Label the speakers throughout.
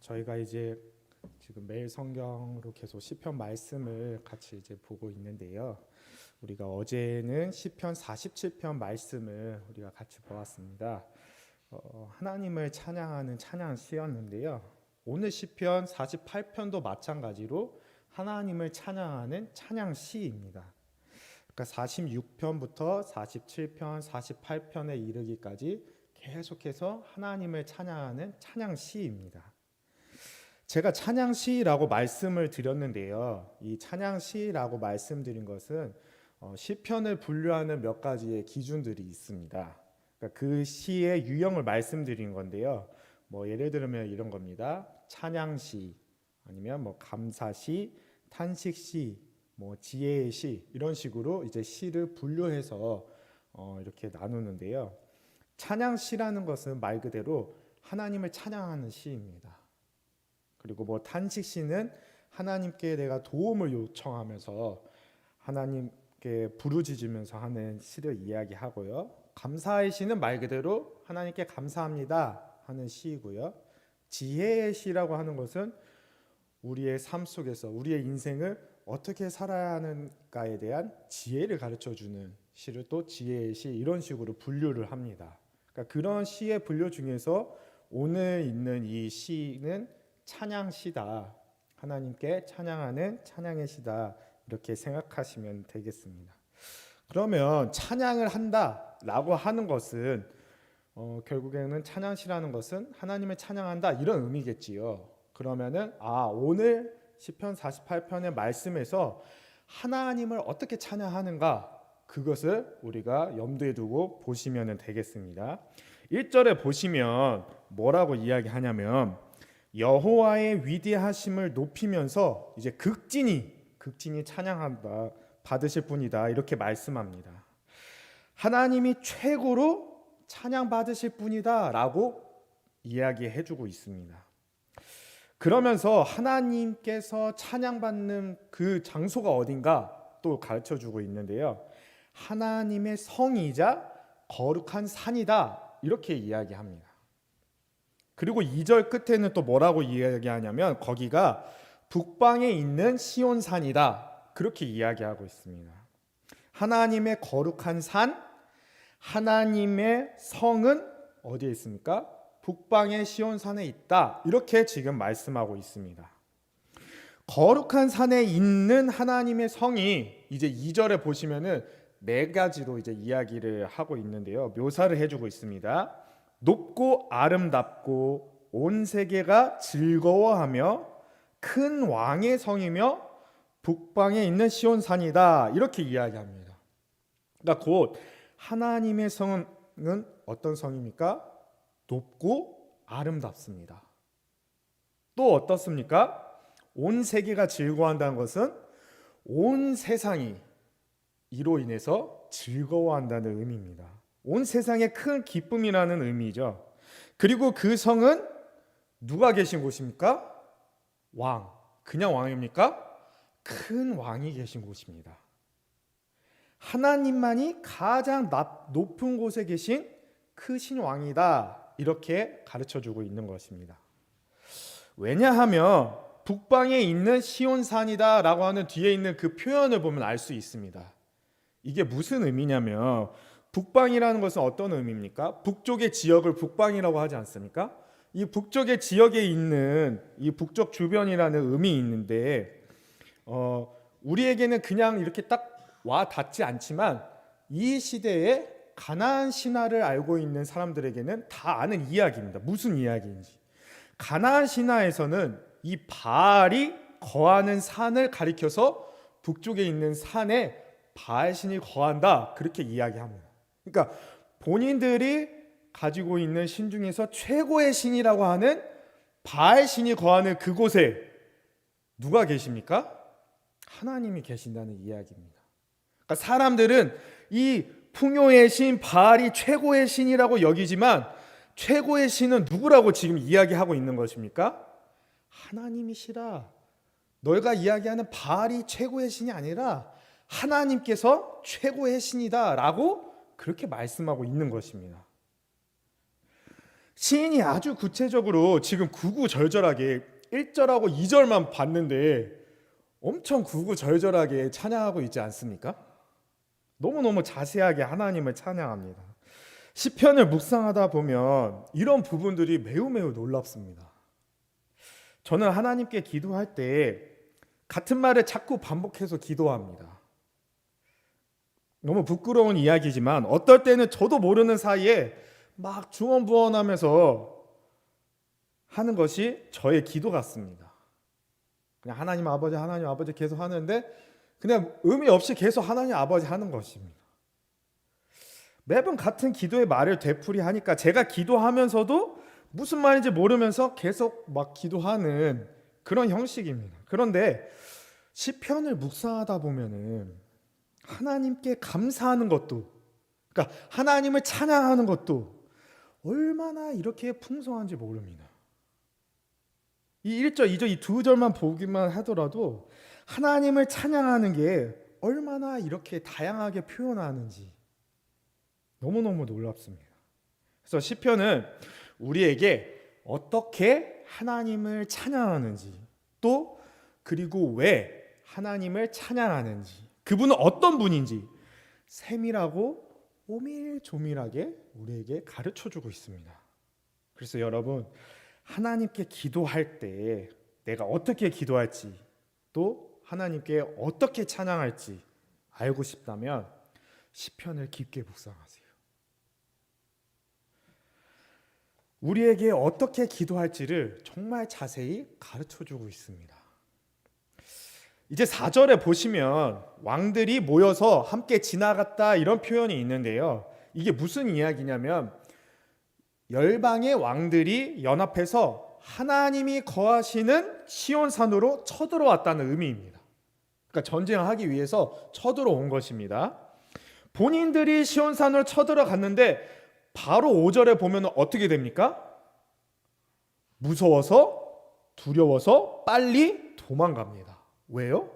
Speaker 1: 저희가 이제 지금 매일 성경으로 계속 시편 말씀을 같이 이제 보고 있는데요. 우리가 어제는 시편 47편 말씀을 우리가 같이 보았습니다. 하나님을 찬양하는 찬양 시였는데요. 오늘 시편 48편도 마찬가지로 하나님을 찬양하는 찬양 시입니다. 그러니까 46편부터 47편, 48편에 이르기까지 계속해서 하나님을 찬양하는 찬양 시입니다. 제가 찬양 시라고 말씀을 드렸는데요. 이 찬양 시라고 말씀드린 것은 시편을 분류하는 몇 가지의 기준들이 있습니다. 그러니까 그 시의 유형을 말씀드린 건데요. 예를 들면 이런 겁니다. 찬양시, 아니면 감사시, 탄식시, 지혜의 시, 이런 식으로 이제 시를 분류해서 이렇게 나누는데요. 찬양시라는 것은 말 그대로 하나님을 찬양하는 시입니다. 그리고 탄식시는 하나님께 내가 도움을 요청하면서 하나님께 부르짖으면서 하는 시를 이야기하고요. 감사의 시는 말 그대로 하나님께 감사합니다 하는 시이고요. 지혜의 시라고 하는 것은 우리의 삶 속에서 우리의 인생을 어떻게 살아야 하는가에 대한 지혜를 가르쳐주는 시를 또 지혜의 시, 이런 식으로 분류를 합니다. 그러니까 그런 시의 분류 중에서 오늘 있는 이 시는 찬양시다, 하나님께 찬양하는 찬양의 시다, 이렇게 생각하시면 되겠습니다. 그러면 찬양을 한다라고 하는 것은 결국에는 찬양시라는 것은 하나님을 찬양한다, 이런 의미겠지요. 그러면은 오늘 시편 48편의 말씀에서 하나님을 어떻게 찬양하는가, 그것을 우리가 염두에 두고 보시면 되겠습니다. 1절에 보시면 뭐라고 이야기하냐면 여호와의 위대하심을 높이면서 이제 극진히 찬양한다, 받으실 분이다, 이렇게 말씀합니다. 하나님이 최고로 찬양받으실 분이다 라고 이야기해주고 있습니다. 그러면서 하나님께서 찬양받는 그 장소가 어딘가 또 가르쳐주고 있는데요. 하나님의 성이자 거룩한 산이다, 이렇게 이야기합니다. 그리고 2절 끝에는 또 뭐라고 이야기하냐면 거기가 북방에 있는 시온산이다, 그렇게 이야기하고 있습니다. 하나님의 거룩한 산, 하나님의 성은 어디에 있습니까? 북방의 시온산에 있다, 이렇게 지금 말씀하고 있습니다. 거룩한 산에 있는 하나님의 성이 이제 2절에 보시면은 4가지로 이제 이야기를 하고 있는데요. 묘사를 해주고 있습니다. 높고 아름답고 온 세계가 즐거워하며 큰 왕의 성이며 북방에 있는 시온산이다, 이렇게 이야기합니다. 그러니까 곧 하나님의 성은 어떤 성입니까? 높고 아름답습니다. 또 어떻습니까? 온 세계가 즐거워한다는 것은 온 세상이 이로 인해서 즐거워한다는 의미입니다. 온 세상의 큰 기쁨이라는 의미죠. 그리고 그 성은 누가 계신 곳입니까? 왕. 그냥 왕입니까? 큰 왕이 계신 곳입니다. 하나님만이 가장 높은 곳에 계신 크신 왕이다, 이렇게 가르쳐주고 있는 것입니다. 왜냐하면 북방에 있는 시온산이다 라고 하는 뒤에 있는 그 표현을 보면 알 수 있습니다. 이게 무슨 의미냐면 북방이라는 것은 어떤 의미입니까? 북쪽의 지역을 북방이라고 하지 않습니까? 이 북쪽의 지역에 있는 이 북쪽 주변이라는 의미 있는데 우리에게는 그냥 이렇게 딱 와 닿지 않지만 이 시대에 가나안 신화를 알고 있는 사람들에게는 다 아는 이야기입니다. 무슨 이야기인지. 가나안 신화에서는 이 바알이 거하는 산을 가리켜서 북쪽에 있는 산에 바알 신이 거한다, 그렇게 이야기합니다. 그러니까 본인들이 가지고 있는 신 중에서 최고의 신이라고 하는 바알 신이 거하는 그곳에 누가 계십니까? 하나님이 계신다는 이야기입니다. 그러니까 사람들은 이 풍요의 신 바알이 최고의 신이라고 여기지만 최고의 신은 누구라고 지금 이야기하고 있는 것입니까? 하나님이시라. 너희가 이야기하는 바알이 최고의 신이 아니라 하나님께서 최고의 신이다 라고 그렇게 말씀하고 있는 것입니다. 시인이 아주 구체적으로 지금 구구절절하게 1절하고 2절만 봤는데 엄청 구구절절하게 찬양하고 있지 않습니까? 너무너무 자세하게 하나님을 찬양합니다. 시편을 묵상하다 보면 이런 부분들이 매우 매우 놀랍습니다. 저는 하나님께 기도할 때 같은 말을 자꾸 반복해서 기도합니다. 너무 부끄러운 이야기지만 어떨 때는 저도 모르는 사이에 막 중언부언하면서 하는 것이 저의 기도 같습니다. 그냥 하나님 아버지 계속 하는데 그냥 의미 없이 계속 하나님 아버지 하는 것입니다. 매번 같은 기도의 말을 되풀이하니까 제가 기도하면서도 무슨 말인지 모르면서 계속 막 기도하는 그런 형식입니다. 그런데 시편을 묵상하다 보면은 하나님께 감사하는 것도, 그러니까 하나님을 찬양하는 것도 얼마나 이렇게 풍성한지 모릅니다. 이 1절, 2절, 이 두 절만 보기만 하더라도 하나님을 찬양하는 게 얼마나 이렇게 다양하게 표현하는지 너무너무 놀랍습니다. 그래서 시편은 우리에게 어떻게 하나님을 찬양하는지, 또 그리고 왜 하나님을 찬양하는지, 그분은 어떤 분인지 세밀하고 오밀조밀하게 우리에게 가르쳐주고 있습니다. 그래서 여러분, 하나님께 기도할 때 내가 어떻게 기도할지, 또 하나님께 어떻게 찬양할지 알고 싶다면 시편을 깊게 묵상하세요. 우리에게 어떻게 기도할지를 정말 자세히 가르쳐주고 있습니다. 이제 4절에 보시면 왕들이 모여서 함께 지나갔다 이런 표현이 있는데요. 이게 무슨 이야기냐면 열방의 왕들이 연합해서 하나님이 거하시는 시온산으로 쳐들어왔다는 의미입니다. 그러니까 전쟁하기 위해서 쳐들어온 것입니다. 본인들이 시온산으로 쳐들어갔는데 바로 5절에 보면 어떻게 됩니까? 무서워서 두려워서 빨리 도망갑니다. 왜요?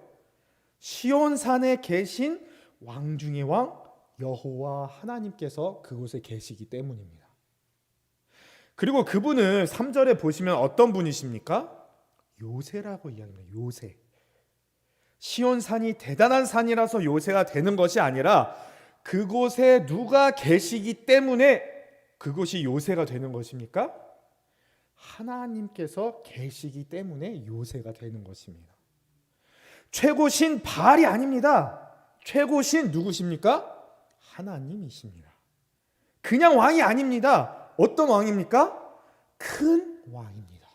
Speaker 1: 시온산에 계신 왕 중의 왕 여호와 하나님께서 그곳에 계시기 때문입니다. 그리고 그분은 3절에 보시면 어떤 분이십니까? 요새라고 이야기합니다. 요새. 시온산이 대단한 산이라서 요새가 되는 것이 아니라 그곳에 누가 계시기 때문에 그것이 요새가 되는 것입니까? 하나님께서 계시기 때문에 요새가 되는 것입니다. 최고신 바알이 아닙니다. 최고신 누구십니까? 하나님이십니다. 그냥 왕이 아닙니다. 어떤 왕입니까? 큰 왕입니다.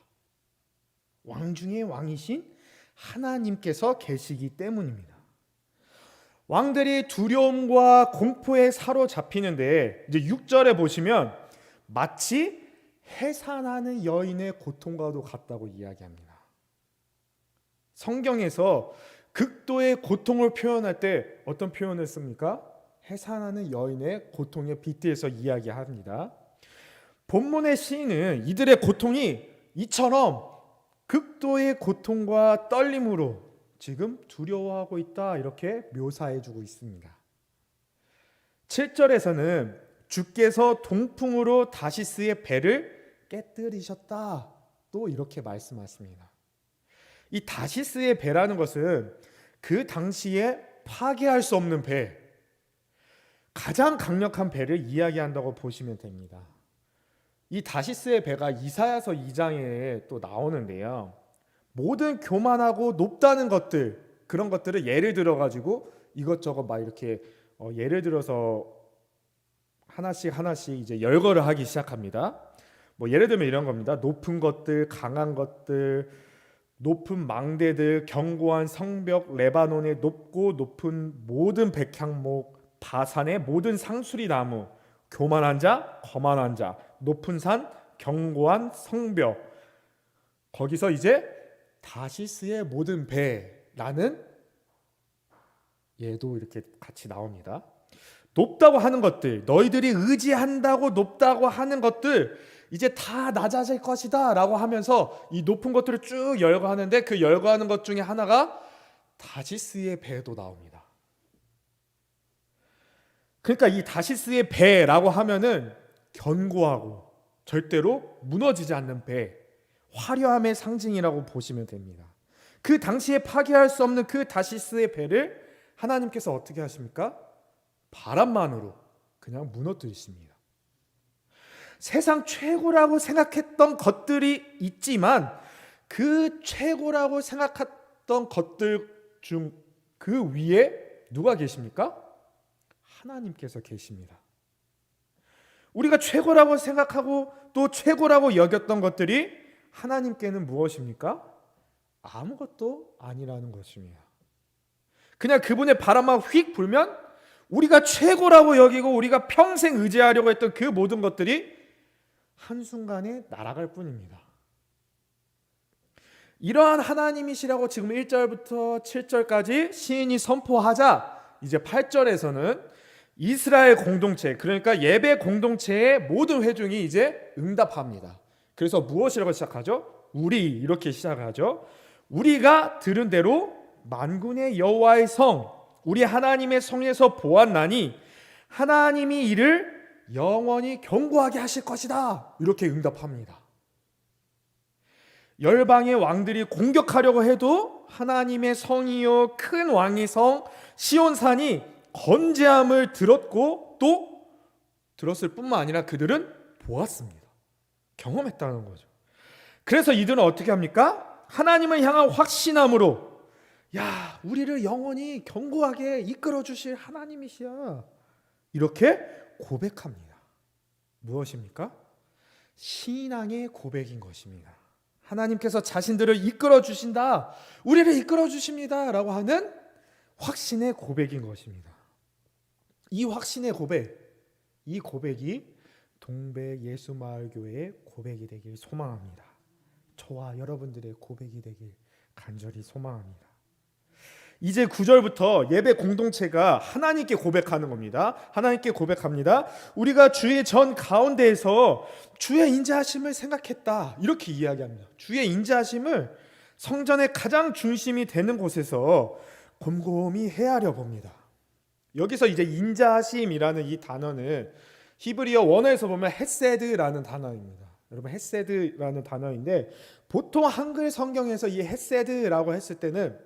Speaker 1: 왕 중에 왕이신 하나님께서 계시기 때문입니다. 왕들이 두려움과 공포에 사로잡히는데 이제 6절에 보시면 마치 해산하는 여인의 고통과도 같다고 이야기합니다. 성경에서 극도의 고통을 표현할 때 어떤 표현을 씁니까? 해산하는 여인의 고통에 빗대서 이야기합니다. 본문의 시인은 이들의 고통이 이처럼 극도의 고통과 떨림으로 지금 두려워하고 있다 이렇게 묘사해주고 있습니다. 7절에서는 주께서 동풍으로 다시스의 배를 깨뜨리셨다 또 이렇게 말씀하십니다. 이 다시스의 배라는 것은 그 당시에 파괴할 수 없는 배, 가장 강력한 배를 이야기한다고 보시면 됩니다. 이 다시스의 배가 이사야서 2장에 또 나오는데요. 모든 교만하고 높다는 것들, 그런 것들을 예를 들어 가지고 이것저것 막 이렇게 예를 들어서 하나씩 이제 열거를 하기 시작합니다. 뭐 예를 들면 이런 겁니다. 높은 것들, 강한 것들, 높은 망대들, 견고한 성벽, 레바논의 높고 높은 모든 백향목, 바산의 모든 상수리 나무, 교만한 자, 거만한 자, 높은 산, 견고한 성벽. 거기서 이제 다시스의 모든 배라는 얘도 이렇게 같이 나옵니다. 높다고 하는 것들, 너희들이 의지한다고 높다고 하는 것들 이제 다 낮아질 것이다 라고 하면서 이 높은 것들을 쭉 열거하는데 그 열거하는 것 중에 하나가 다시스의 배도 나옵니다. 그러니까 이 다시스의 배라고 하면은 견고하고 절대로 무너지지 않는 배, 화려함의 상징이라고 보시면 됩니다. 그 당시에 파괴할 수 없는 그 다시스의 배를 하나님께서 어떻게 하십니까? 바람만으로 그냥 무너뜨리십니다. 세상 최고라고 생각했던 것들이 있지만 그 최고라고 생각했던 것들 중 그 위에 누가 계십니까? 하나님께서 계십니다. 우리가 최고라고 생각하고 또 최고라고 여겼던 것들이 하나님께는 무엇입니까? 아무것도 아니라는 것입니다. 그냥 그분의 바람만 휙 불면 우리가 최고라고 여기고 우리가 평생 의지하려고 했던 그 모든 것들이 한순간에 날아갈 뿐입니다. 이러한 하나님이시라고 지금 1절부터 7절까지 시인이 선포하자 이제 8절에서는 이스라엘 공동체, 그러니까 예배 공동체의 모든 회중이 이제 응답합니다. 그래서 무엇이라고 시작하죠? 우리, 이렇게 시작하죠. 우리가 들은 대로 만군의 여호와의 성, 우리 하나님의 성에서 보았나니 하나님이 이를 영원히 견고하게 하실 것이다, 이렇게 응답합니다. 열방의 왕들이 공격하려고 해도 하나님의 성이요 큰 왕의 성 시온산이 건재함을 들었고 또 들었을 뿐만 아니라 그들은 보았습니다. 경험했다는 거죠. 그래서 이들은 어떻게 합니까? 하나님을 향한 확신함으로, 야, 우리를 영원히 견고하게 이끌어 주실 하나님이시야, 이렇게 고백합니다. 무엇입니까? 신앙의 고백인 것입니다. 하나님께서 자신들을 이끌어 주신다, 우리를 이끌어 주십니다 라고 하는 확신의 고백인 것입니다. 이 확신의 고백, 이 고백이 동백 예수마을교회의 고백이 되길 소망합니다. 저와 여러분들의 고백이 되길 간절히 소망합니다. 이제 9절부터 예배 공동체가 하나님께 고백하는 겁니다. 하나님께 고백합니다. 우리가 주의 전 가운데에서 주의 인자하심을 생각했다, 이렇게 이야기합니다. 주의 인자하심을 성전의 가장 중심이 되는 곳에서 곰곰이 헤아려 봅니다. 여기서 이제 인자하심이라는 이 단어는 히브리어 원어에서 보면 헤세드라는 단어입니다. 여러분, 헤세드라는 단어인데 보통 한글 성경에서 이 헤세드라고 했을 때는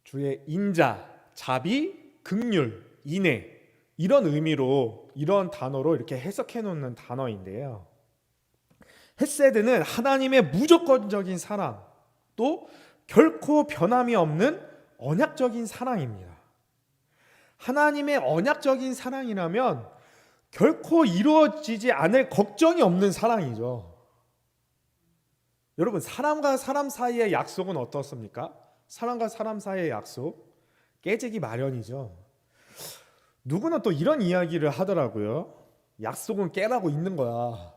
Speaker 1: 주의 인자, 자비, 긍휼, 인애, 이런 의미로, 이런 단어로 이렇게 해석해 놓는 단어인데요. 헤세드는 하나님의 무조건적인 사랑, 또 결코 변함이 없는 언약적인 사랑입니다. 하나님의 언약적인 사랑이라면 결코 이루어지지 않을 걱정이 없는 사랑이죠. 여러분, 사람과 사람 사이의 약속은 어떻습니까? 사람과 사람 사이의 약속, 깨지기 마련이죠. 누구나 또 이런 이야기를 하더라고요. 약속은 깨라고 있는 거야.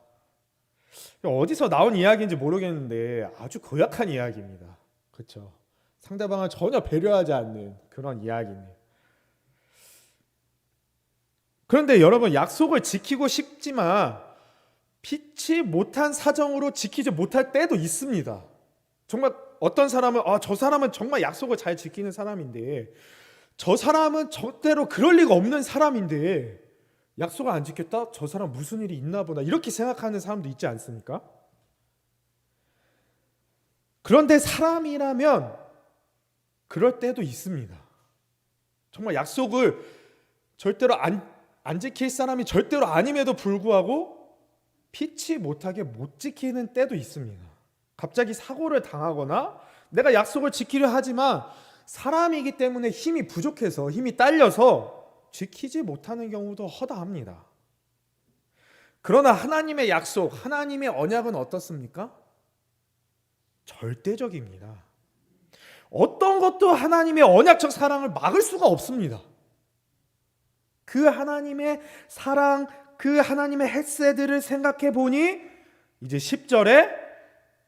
Speaker 1: 어디서 나온 이야기인지 모르겠는데 아주 고약한 이야기입니다. 그렇죠? 상대방을 전혀 배려하지 않는 그런 이야기네요. 그런데 여러분, 약속을 지키고 싶지만 피치 못한 사정으로 지키지 못할 때도 있습니다. 정말 어떤 사람은 저 사람은 정말 약속을 잘 지키는 사람인데 저 사람은 절대로 그럴 리가 없는 사람인데 약속을 안 지켰다? 저 사람 무슨 일이 있나 보다, 이렇게 생각하는 사람도 있지 않습니까? 그런데 사람이라면 그럴 때도 있습니다. 정말 약속을 절대로 안 지킬 사람이 절대로 아님에도 불구하고 피치 못하게 못 지키는 때도 있습니다. 갑자기 사고를 당하거나 내가 약속을 지키려 하지만 사람이기 때문에 힘이 부족해서, 힘이 딸려서 지키지 못하는 경우도 허다합니다. 그러나 하나님의 약속, 하나님의 언약은 어떻습니까? 절대적입니다. 어떤 것도 하나님의 언약적 사랑을 막을 수가 없습니다. 그 하나님의 사랑, 그 하나님의 헤세드를 생각해 보니 이제 10절에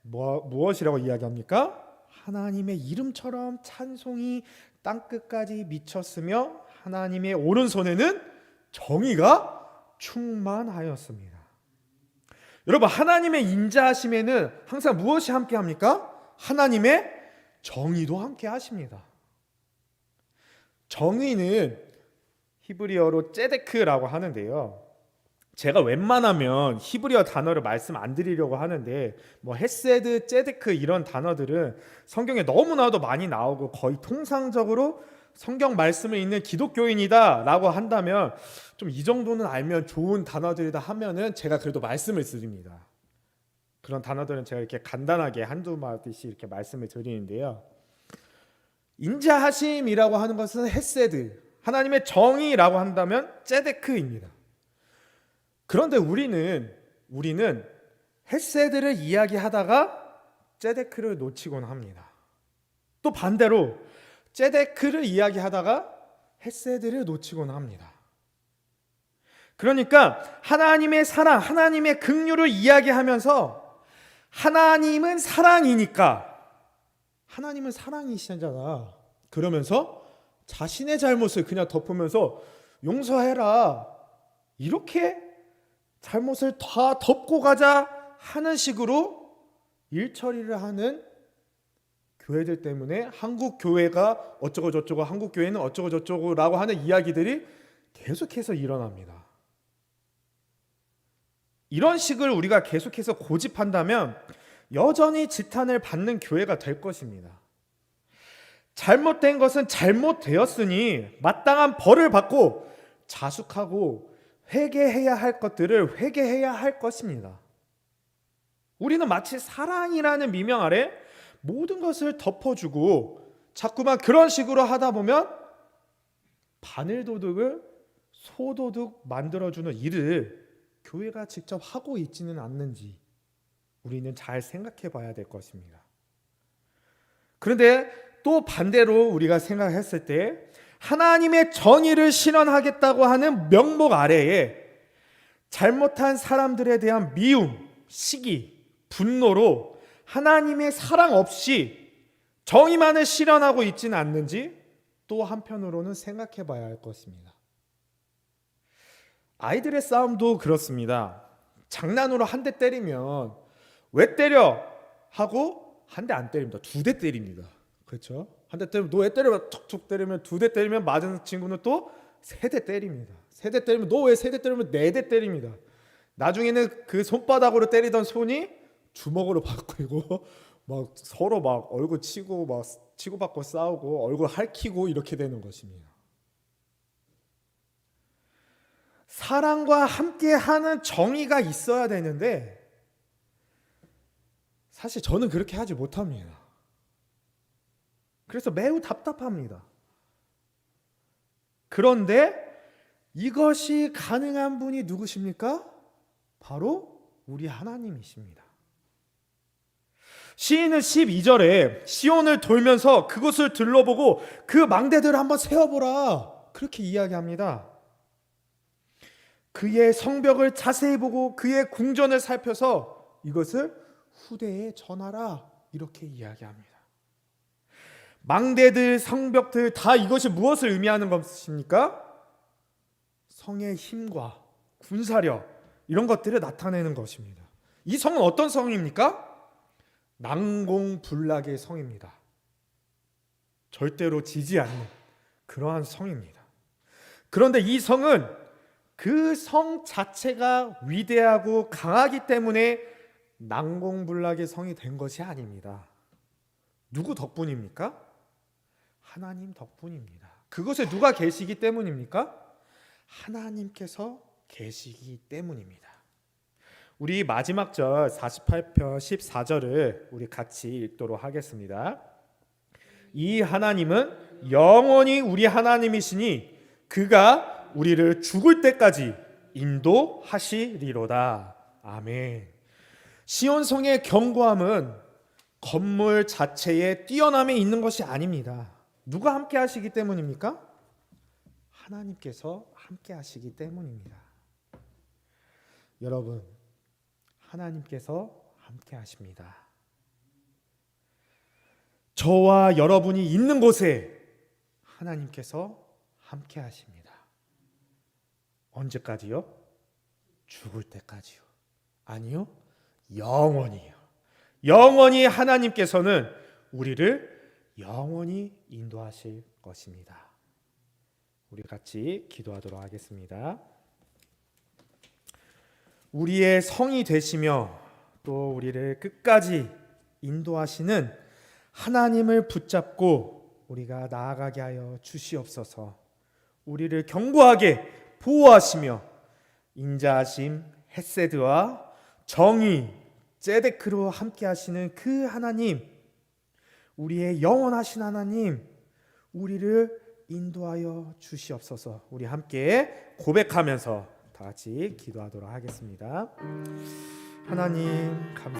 Speaker 1: 무엇이라고 이야기합니까? 하나님의 이름처럼 찬송이 땅끝까지 미쳤으며 하나님의 오른손에는 정의가 충만하였습니다. 여러분, 하나님의 인자하심에는 항상 무엇이 함께합니까? 하나님의 정의도 함께하십니다. 정의는 히브리어로 ጼ데크라고 하는데요. 제가 웬만하면 히브리어 단어를 말씀 안 드리려고 하는데 뭐 헤세드, ጼ데크 이런 단어들은 성경에 너무나도 많이 나오고 거의 통상적으로 성경 말씀을 읽는 기독교인이다라고 한다면 좀 이 정도는 알면 좋은 단어들이다 하면은 제가 그래도 말씀을 드립니다. 그런 단어들은 제가 이렇게 간단하게 한두 마디씩 이렇게 말씀을 드리는데요. 인자하심이라고 하는 것은 헤세드, 하나님의 정의라고 한다면 ጼ데크입니다. 그런데 우리는 헤세드를 이야기하다가 ጼ데크를 놓치곤 합니다. 또 반대로 ጼ데크를 이야기하다가 헤세드를 놓치곤 합니다. 그러니까 하나님의 사랑, 하나님의 긍휼을 이야기하면서 하나님은 사랑이니까 하나님은 사랑이시잖아. 그러면서 자신의 잘못을 그냥 덮으면서 용서해라. 이렇게 잘못을 다 덮고 가자 하는 식으로 일처리를 하는 교회들 때문에 한국 교회가 어쩌고 저쩌고, 한국 교회는 어쩌고 저쩌고라고 하는 이야기들이 계속해서 일어납니다. 이런 식을 우리가 계속해서 고집한다면 여전히 지탄을 받는 교회가 될 것입니다. 잘못된 것은 잘못되었으니 마땅한 벌을 받고 자숙하고 회개해야 할 것들을 회개해야 할 것입니다. 우리는 마치 사랑이라는 미명 아래 모든 것을 덮어주고 자꾸만 그런 식으로 하다 보면 바늘도둑을 소도둑 만들어주는 일을 교회가 직접 하고 있지는 않는지 우리는 잘 생각해 봐야 될 것입니다. 그런데 또 반대로 우리가 생각했을 때 하나님의 정의를 실현하겠다고 하는 명목 아래에 잘못한 사람들에 대한 미움, 시기, 분노로 하나님의 사랑 없이 정의만을 실현하고 있지는 않는지 또 한편으로는 생각해 봐야 할 것입니다. 아이들의 싸움도 그렇습니다. 장난으로 한 대 때리면 왜 때려? 하고 한 대 안 때립니다. 2대 때립니다. 그렇죠? 한 대 때리면 너 왜 때려? 툭툭 때리면 2대 때리면 맞은 친구는 또 3대 때립니다. 3대 때리면 너 왜 3대 때리면 4대 때립니다. 나중에는 그 손바닥으로 때리던 손이 주먹으로 바뀌고 막 서로 막 얼굴 치고 막 치고받고 싸우고 얼굴 핥히고 이렇게 되는 것입니다. 사랑과 함께하는 정의가 있어야 되는데 사실 저는 그렇게 하지 못합니다. 그래서 매우 답답합니다. 그런데 이것이 가능한 분이 누구십니까? 바로 우리 하나님이십니다. 시인은 12절에 시온을 돌면서 그곳을 둘러보고 그 망대들을 한번 세어보라 그렇게 이야기합니다. 그의 성벽을 자세히 보고 그의 궁전을 살펴서 이것을 후대에 전하라 이렇게 이야기합니다. 망대들, 성벽들 다 이것이 무엇을 의미하는 것입니까? 성의 힘과 군사력 이런 것들을 나타내는 것입니다. 이 성은 어떤 성입니까? 난공불락의 성입니다. 절대로 지지 않는 그러한 성입니다. 그런데 이 성은 그 성 자체가 위대하고 강하기 때문에 난공불락의 성이 된 것이 아닙니다. 누구 덕분입니까? 하나님 덕분입니다. 그곳에 누가 계시기 때문입니까? 하나님께서 계시기 때문입니다. 우리 마지막 절 48편 14절을 우리 같이 읽도록 하겠습니다. 이 하나님은 영원히 우리 하나님이시니 그가 우리를 죽을 때까지 인도하시리로다. 아멘. 시온성의 견고함은 건물 자체의 뛰어남에 있는 것이 아닙니다. 누가 함께 하시기 때문입니까? 하나님께서 함께 하시기 때문입니다. 여러분, 하나님께서 함께 하십니다. 저와 여러분이 있는 곳에 하나님께서 함께 하십니다. 언제까지요? 죽을 때까지요. 아니요, 영원히요. 영원히 하나님께서는 우리를 영원히 인도하실 것입니다. 우리 같이 기도하도록 하겠습니다. 우리의 성이 되시며 또 우리를 끝까지 인도하시는 하나님을 붙잡고 우리가 나아가게 하여 주시옵소서. 우리를 견고하게 보호하시며 인자하심, 헤세드와 정의, 제데크로 함께 하시는 그 하나님, 우리의 영원하신 하나님, 우리를 인도하여 주시옵소서. 우리 함께 고백하면서 다 같이 기도하도록 하겠습니다. 하나님 감사합니다.